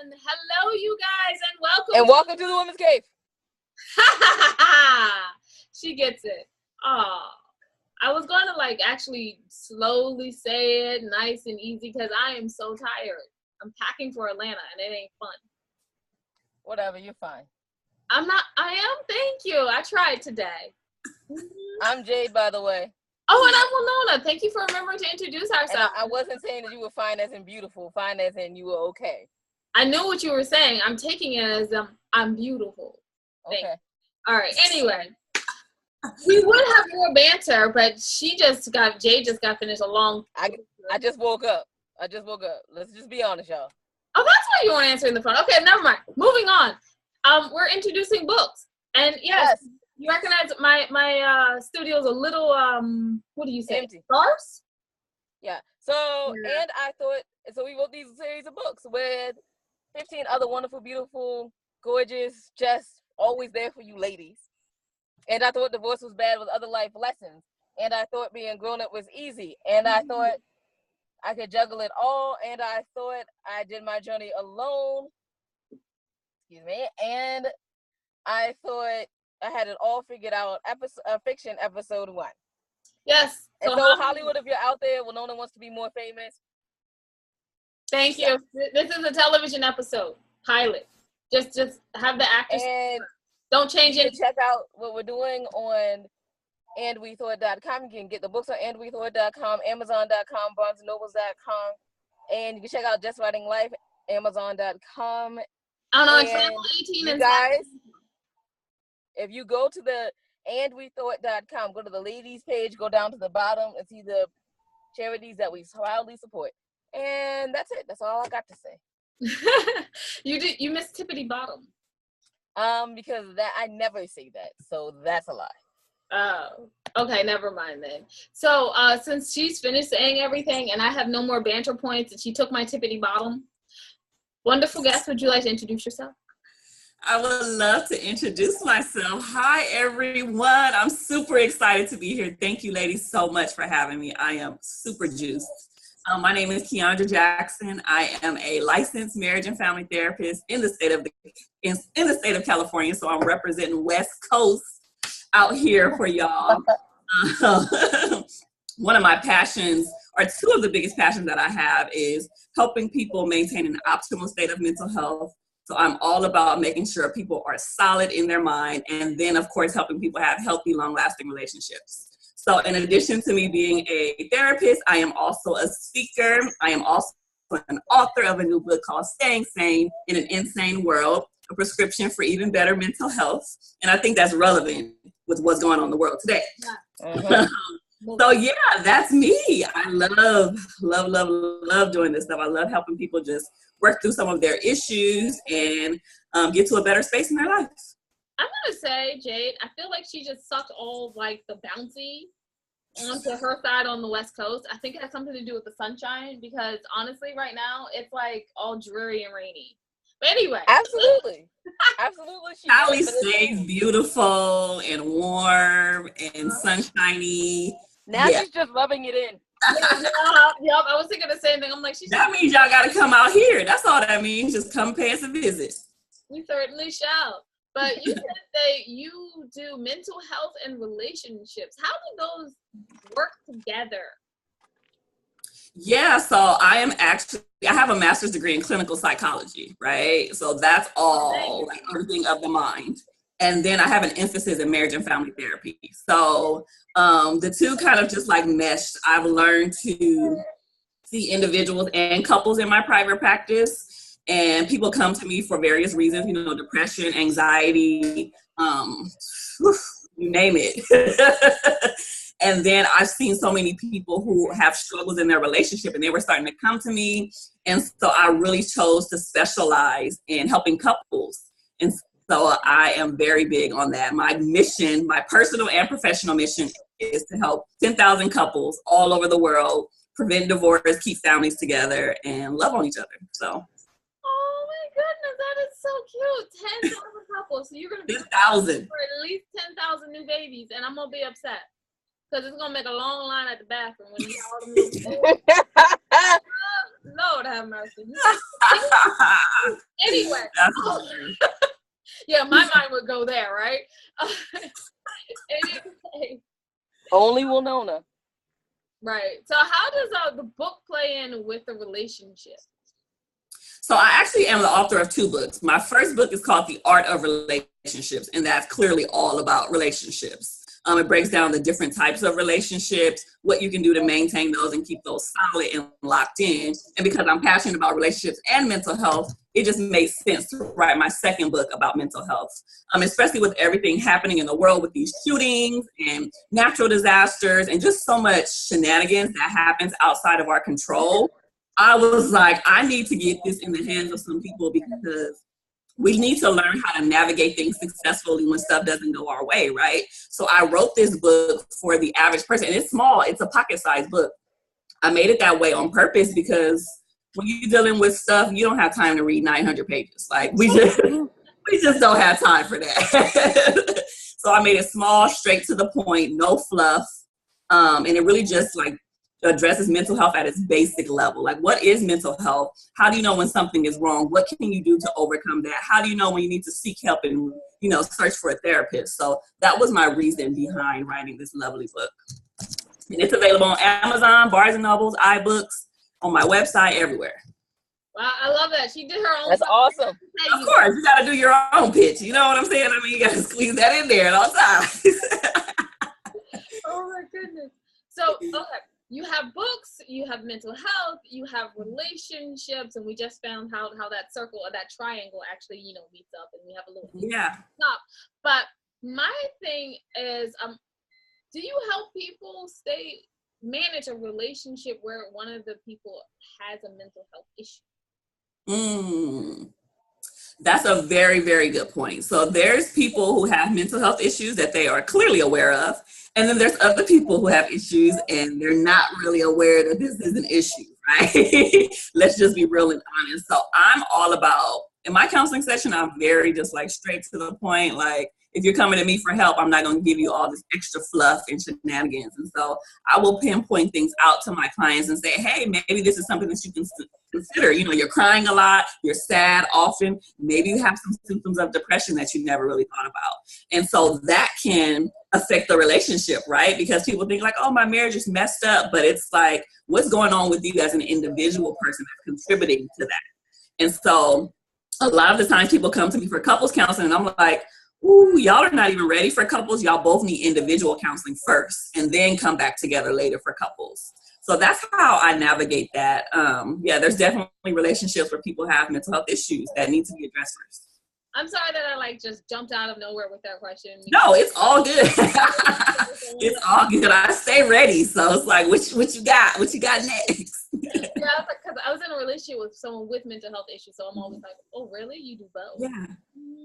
Hello, you guys, and welcome. And welcome to the Women's Cave. She gets it. Oh, I was going to actually slowly say it nice and easy because I am so tired. I'm packing for Atlanta and it ain't fun. Whatever, you're fine. I am, thank you. I tried today. I'm Jade, by the way. Oh, and I'm Winona. Thank you for remembering to introduce ourselves. I wasn't saying that you were fine as in beautiful, fine as in you were okay. I knew what you were saying. I'm taking it as I'm beautiful. Okay. All right. Anyway, we would have more banter, but Jade just got finished a long. I just woke up. Let's just be honest, y'all. Oh, that's why you weren't answering the phone. Okay, never mind. Moving on. We're introducing books, and yes. You recognize my studio's a little what do you say? Empty. Sparse? Yeah. And I thought we wrote these series of books with 15 other wonderful, beautiful, gorgeous, just always there for you ladies. And I thought divorce was bad with other life lessons. And I thought being grown up was easy. And I thought I could juggle it all. And I thought I did my journey alone. Excuse me. And I thought I had it all figured out. Fiction episode 1. Yes. And so Hollywood, if you're out there, Winona wants to be more famous. Thank you. This is a television episode pilot. Just have the actors. And don't change it. Check out what we're doing on andwethought.com. You can get the books on andwethought.com, amazon.com, barnesandnobles.com, and you can check out Just Writing Life, amazon.com. I don't know, example 18 and guys. If you go to the andwethought.com, go to the ladies page, go down to the bottom and see the charities that we proudly support. And that's it. That's all I got to say. You missed Tippity Bottom. Because I never say that. So that's a lie. Oh, okay. Never mind then. So since she's finished saying everything and I have no more banter points and she took my Tippity Bottom, wonderful guest, would you like to introduce yourself? I would love to introduce myself. Hi, everyone. I'm super excited to be here. Thank you, ladies, so much for having me. I am super juiced. My name is Kiaundra Jackson. I am a licensed marriage and family therapist in the state of California. So I'm representing West Coast out here for y'all. One of my passions, or two of the biggest passions that I have, is helping people maintain an optimal state of mental health. So I'm all about making sure people are solid in their mind, and then, of course, helping people have healthy, long-lasting relationships. So in addition to me being a therapist, I am also a speaker. I am also an author of a new book called Staying Sane in an Insane World, a prescription for even better mental health. And I think that's relevant with what's going on in the world today. So yeah, that's me. I love doing this stuff. I love helping people just work through some of their issues and get to a better space in their life. I'm going to say, Jade, I feel like she just sucked all the bouncy onto her side on the West Coast. I think it has something to do with the sunshine because honestly, right now, it's all dreary and rainy. But anyway. Absolutely. Cali stays beautiful and warm and sunshiny. Now she's just rubbing it in. Yep, I was thinking the same thing. I'm like, that means y'all got to come out here. That's all that means. Just come pay us a visit. We certainly shall. But you said that you do mental health and relationships. How do those work together? Yeah, so I have a master's degree in clinical psychology, right? So that's all, everything of the mind. And then I have an emphasis in marriage and family therapy. So the two kind of just meshed. I've learned to see individuals and couples in my private practice. And people come to me for various reasons, depression, anxiety, you name it. And then I've seen so many people who have struggles in their relationship and they were starting to come to me. And so I really chose to specialize in helping couples. And so I am very big on that. My mission, my personal and professional mission, is to help 10,000 couples all over the world prevent divorce, keep families together, and love on each other. So. Oh my goodness, that is so cute. 10,000 couples. So you're going to be 10,000 for at least 10,000 new babies, and I'm going to be upset. Because it's going to make a long line at the bathroom when you all the new babies. Lord, gotta have mercy. Anyway. Yeah, my mind would go there, right? Anyway. Only Winona. Right. So how does the book play in with the relationship? So I actually am the author of 2 books. My first book is called The Art of Relationships, and that's clearly all about relationships. It breaks down the different types of relationships, what you can do to maintain those and keep those solid and locked in. And because I'm passionate about relationships and mental health, it just made sense to write my second book about mental health, especially with everything happening in the world with these shootings and natural disasters and just so much shenanigans that happens outside of our control. I was like, I need to get this in the hands of some people because we need to learn how to navigate things successfully when stuff doesn't go our way, right? So I wrote this book for the average person, and it's small. It's a pocket-sized book. I made it that way on purpose because when you're dealing with stuff, you don't have time to read 900 pages. Like, we just don't have time for that. So I made it small, straight to the point, no fluff, and it really just, like, addresses mental health at its basic level. Like, what is mental health? How do you know when something is wrong? What can you do to overcome that? How do you know when you need to seek help and, search for a therapist? So that was my reason behind writing this lovely book. And it's available on Amazon, Barnes and Nobles, iBooks, on my website, everywhere. Wow, I love that. She did her own. That's awesome. Of course, you got to do your own pitch. You know what I'm saying? I mean, you got to squeeze that in there at all times. Oh my goodness. So, okay. You have books, you have mental health, you have relationships, and we just found how that circle or that triangle actually, meets up, and we have a little top. But my thing is, do you help people manage a relationship where one of the people has a mental health issue? That's a very, very good point. So there's people who have mental health issues that they are clearly aware of. And then there's other people who have issues and they're not really aware that this is an issue, right? Let's just be real and honest. So I'm all about, in my counseling session, I'm very just like straight to the point. Like, if you're coming to me for help, I'm not going to give you all this extra fluff and shenanigans. And so I will pinpoint things out to my clients and say, hey, maybe this is something that you can consider. You're crying a lot, you're sad often, maybe you have some symptoms of depression that you never really thought about. And so that can affect the relationship, right? Because people think like, oh, my marriage is messed up, but it's like, what's going on with you as an individual person that's contributing to that? And so a lot of the times people come to me for couples counseling and I'm like, ooh, y'all are not even ready for couples. Y'all both need individual counseling first and then come back together later for couples. So that's how I navigate that. There's definitely relationships where people have mental health issues that need to be addressed first. I'm sorry that I just jumped out of nowhere with that question. No, it's all good. It's all good. I stay ready. So it's like, what you got? What you got next? Because I was in a relationship with someone with mental health issues. So I'm always like, oh, really? You do both?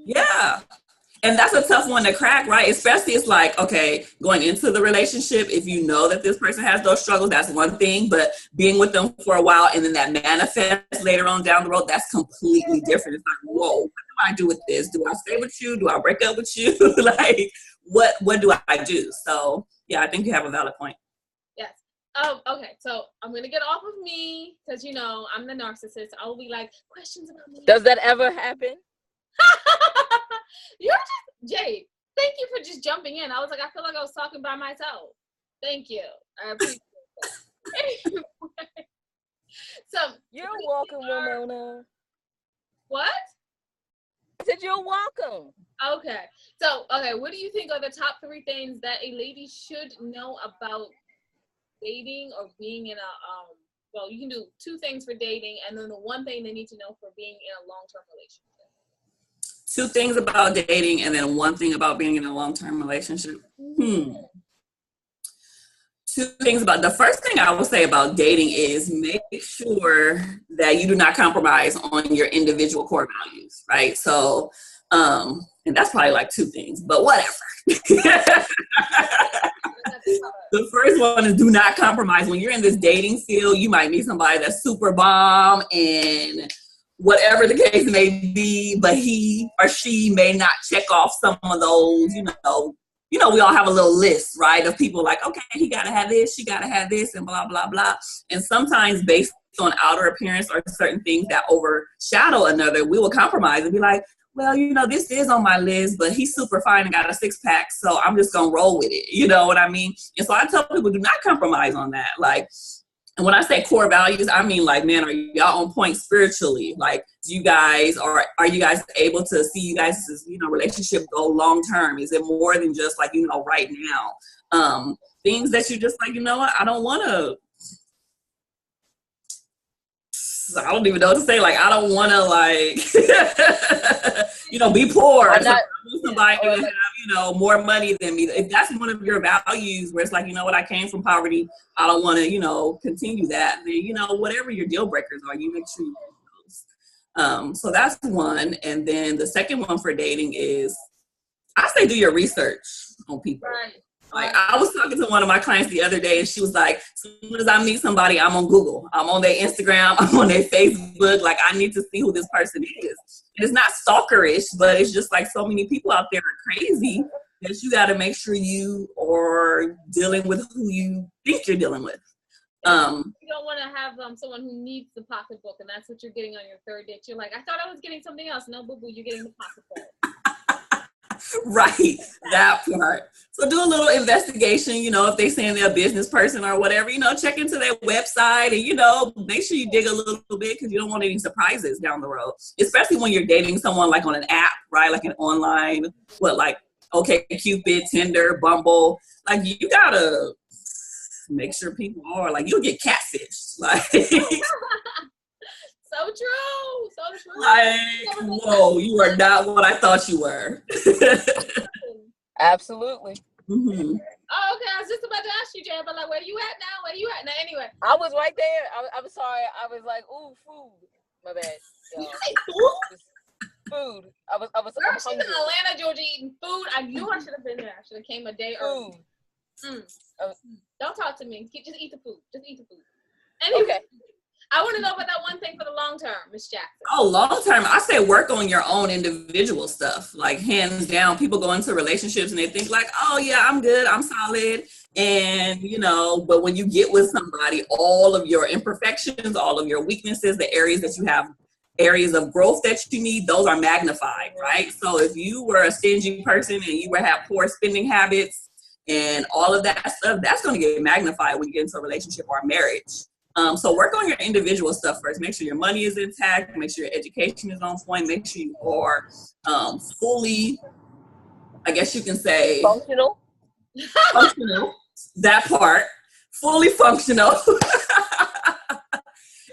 Yeah. And that's a tough one to crack, right? Especially it's like, okay, going into the relationship, if you know that this person has those struggles, that's one thing. But being with them for a while and then that manifests later on down the road, that's completely different. It's like, whoa, what do I do with this? Do I stay with you? Do I break up with you? Like, what do I do? So, yeah, I think you have a valid point. Yes. Okay, so I'm going to get off of me because, I'm the narcissist. I'll be like, questions about me. Does that ever happen? You're just, Jade, thank you for just jumping in. I was like, I feel like I was talking by myself. Thank you. I appreciate that. Anyway, so you're welcome, Winona. What? I said you're welcome. Okay. So, what do you think are the top 3 things that a lady should know about dating or being in a, you can do 2 things for dating and then the one thing they need to know for being in a long-term relationship? 2 things about dating and then 1 thing about being in a long-term relationship. 2 things about, the first thing I will say about dating is make sure that you do not compromise on your individual core values, right? So, and that's probably like 2 things, but whatever. The first one is do not compromise. When you're in this dating field, you might meet somebody that's super bomb and whatever the case may be, but he or she may not check off some of those, we all have a little list, right, of people like, okay, he got to have this, she got to have this, and blah, blah, blah. And sometimes based on outer appearance or certain things that overshadow another, we will compromise and be like, well, you know, this is on my list, but he's super fine and got a 6-pack, so I'm just gonna roll with it. You know what I mean? And so I tell people, do not compromise on that. Like, and when I say core values, I mean, like, man, are y'all on point spiritually? Like, do you guys, are you guys able to see you guys' you know, relationship go long term? Is it more than just like, you know, right now? Things that you just like, you know what, I don't want to. I don't even know what to say. Like, I don't want to, like, you know, be poor. Somebody to have, you know, more money than me. If that's one of your values where it's like, you know what, I came from poverty, I don't want to, you know, continue that. Then, you know, whatever your deal breakers are, you make sure you do those. So that's one. And then the second one for dating is, I say do your research on people. Right. Like, I was talking to one of my clients the other day, and she was like, as soon as I meet somebody, I'm on Google. I'm on their Instagram. I'm on their Facebook. Like, I need to see who this person is. And it's not stalkerish, but it's just like so many people out there are crazy that you got to make sure you are dealing with who you think you're dealing with. You don't want to have someone who needs the pocketbook, and that's what you're getting on your third date. You're like, I thought I was getting something else. No, boo-boo, you're getting the pocketbook. Right, that part. So do a little investigation, you know, if they're saying they're a business person or whatever, you know, check into their website and, you know, make sure you dig a little bit because you don't want any surprises down the road, especially when you're dating someone like on an app, right? Like an online, like OkCupid, Tinder, Bumble. Like, you gotta make sure people are, like, you'll get catfished. Like, So true. So true. Like, whoa, you are not what I thought you were. Absolutely. Mm-hmm. Oh, okay. I was just about to ask you, Jay, but like, where you at now? Where you at now? Anyway. I was right there. I'm sorry. I was like, ooh, food. My bad. You say food? Food. I was Girl, she's in hungry. Atlanta, Georgia, eating food. I knew I should have been there. I should have came a day early. Don't talk to me. Just eat the food. Just eat the food. Anyway. Okay. I want to know about that one thing for the long term, Miss Jackson. Oh, long term, I say work on your own individual stuff. Like, hands down, people go into relationships and they think like, oh yeah, I'm good, I'm solid. And, you know, but when you get with somebody, all of your imperfections, all of your weaknesses, the areas that you have, areas of growth that you need, those are magnified, right? So if you were a stingy person and you have poor spending habits and all of that stuff, that's going to get magnified when you get into a relationship or a marriage. So work on your individual stuff first. Make sure your money is intact. Make sure your education is on point. Make sure you are fully, I guess you can say, functional. That part, fully functional.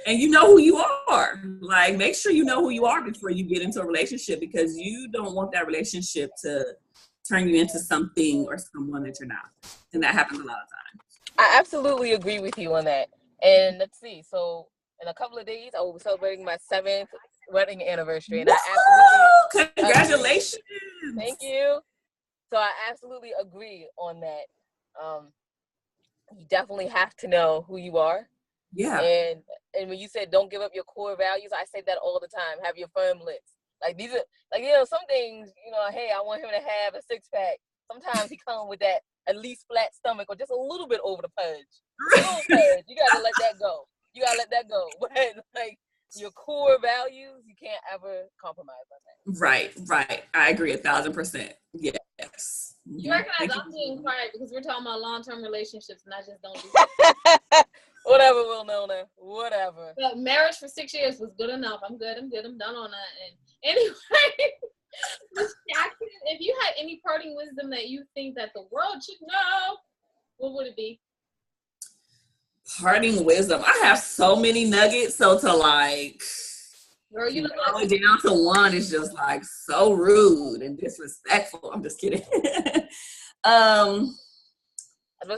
And you know who you are. Like, make sure you know who you are before you get into a relationship, because you don't want that relationship to turn you into something or someone that you're not. And that happens a lot of times. I absolutely agree with you on that. And let's see. So in a couple of days, I will be celebrating my 7th wedding anniversary. And Congratulations. Thank you. So I absolutely agree on that. You definitely have to know who you are. Yeah. And when you said don't give up your core values, I say that all the time. Have your firm lips. Like, these are, like, you know, some things, you know, hey, I want him to have a 6-pack. Sometimes he comes with that at least flat stomach or just a little bit over the pudge. A little pudge. You gotta let that go. But like, your core values, you can't ever compromise on that. Right. I agree 1,000%. Yes. You recognize I'm being quiet because we're talking about long-term relationships and I just don't do that. Whatever, Will Nona. Whatever. But marriage for 6 years was good enough. I'm good. I'm done on that. And anyway, Ms. Jackson, if you had any parting wisdom that you think that the world should know, what would it be? Parting wisdom. I have so many nuggets. So to like, Girl, you look narrow it down to one is just like so rude and disrespectful. I'm just kidding.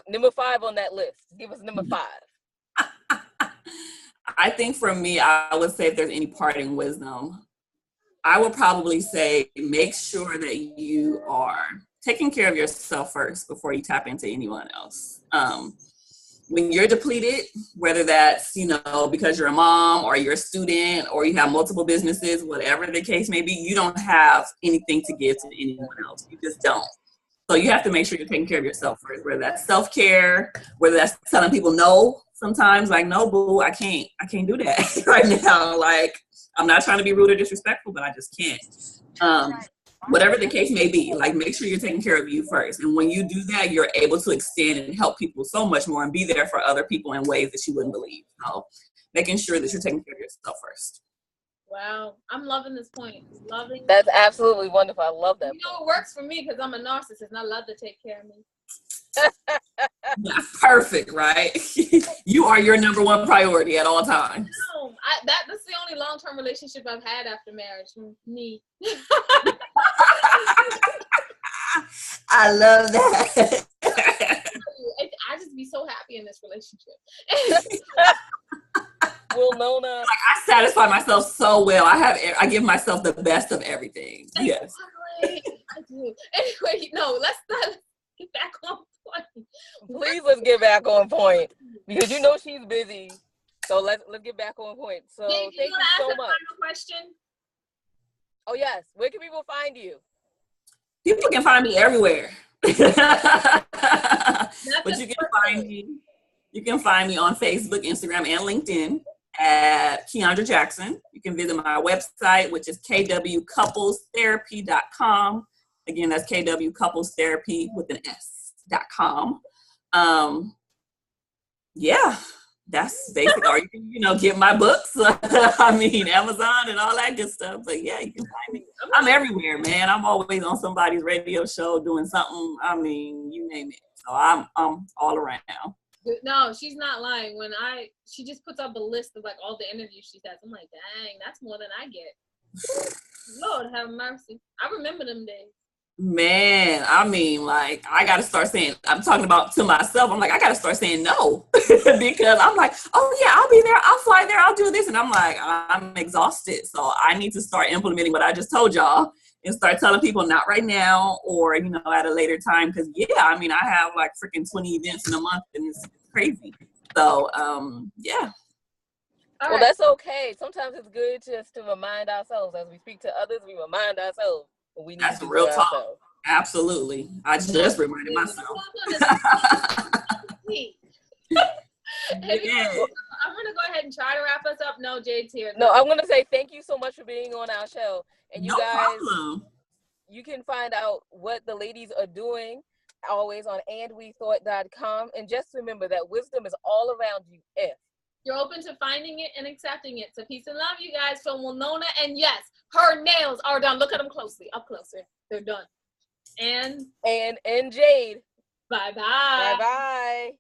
Number 5 on that list. Give us number 5. I think for me, I would say if there's any parting wisdom, I would probably say make sure that you are taking care of yourself first before you tap into anyone else. When you're depleted, whether that's, you know, because you're a mom or you're a student or you have multiple businesses, whatever the case may be, you don't have anything to give to anyone else. You just don't. So you have to make sure you're taking care of yourself first, whether that's self-care, whether that's telling people no sometimes like, no, boo, I can't do that right now. Like, I'm not trying to be rude or disrespectful, but I just can't. Whatever the case may be, like, make sure you're taking care of you first. And when you do that, you're able to extend and help people so much more and be there for other people in ways that you wouldn't believe. So making sure that you're taking care of yourself first. Wow, I'm loving this point. Loving. That's absolutely wonderful. I love that. You know, it works for me because I'm a narcissist and I love to take care of me. That's perfect, right? You are your number one priority at all times. No, that's the only long-term relationship I've had after marriage. Me. I love that. I just be so happy in this relationship. Well, Nona, like, I satisfy myself so well. I give myself the best of everything. Yes. I do. Anyway, no, let's get back on point. Please, let's get back on point because you know she's busy. So let's get back on point. So thank you so much. Final question? Oh yes, where can people find you? People can find me everywhere. But you can find me on Facebook, Instagram, and LinkedIn at Kiaundra Jackson. You can visit my website, which is kwcouplestherapy.com. Again, that's kwcouplestherapy with an S.com. Yeah, that's basically, or you can, get my books. I mean, Amazon and all that good stuff. But yeah, you can find me. I'm everywhere, man. I'm always on somebody's radio show doing something. I mean, you name it. So I'm all around. No, she's not lying. She just puts up a list of like all the interviews she does. I'm like, dang, that's more than I get. Lord have mercy. I remember them days. Man, I mean, like, I got to start saying, I'm talking about to myself. I'm like, I got to start saying no because I'm like, oh yeah, I'll be there. I'll fly there. I'll do this. And I'm like, I'm exhausted. So I need to start implementing what I just told y'all and start telling people not right now or, at a later time. Cause yeah, I mean, I have like freaking 20 events in a month and it's crazy. So, yeah. Well, that's okay. Sometimes it's good just to remind ourselves as we speak to others, we remind ourselves. We need That's real talk. Ourselves. Absolutely. I just reminded myself. Yeah. I'm going to go ahead and try to wrap us up. No, Jade's here. No, I'm going to say thank you so much for being on our show. And you guys, problem. You can find out what the ladies are doing always on andwethought.com. And just remember that wisdom is all around you if you're open to finding it and accepting it. So peace and love, you guys, from Winona. And yes, her nails are done. Look at them closely. Up closer. They're done. And Jade. Bye-bye. Bye-bye.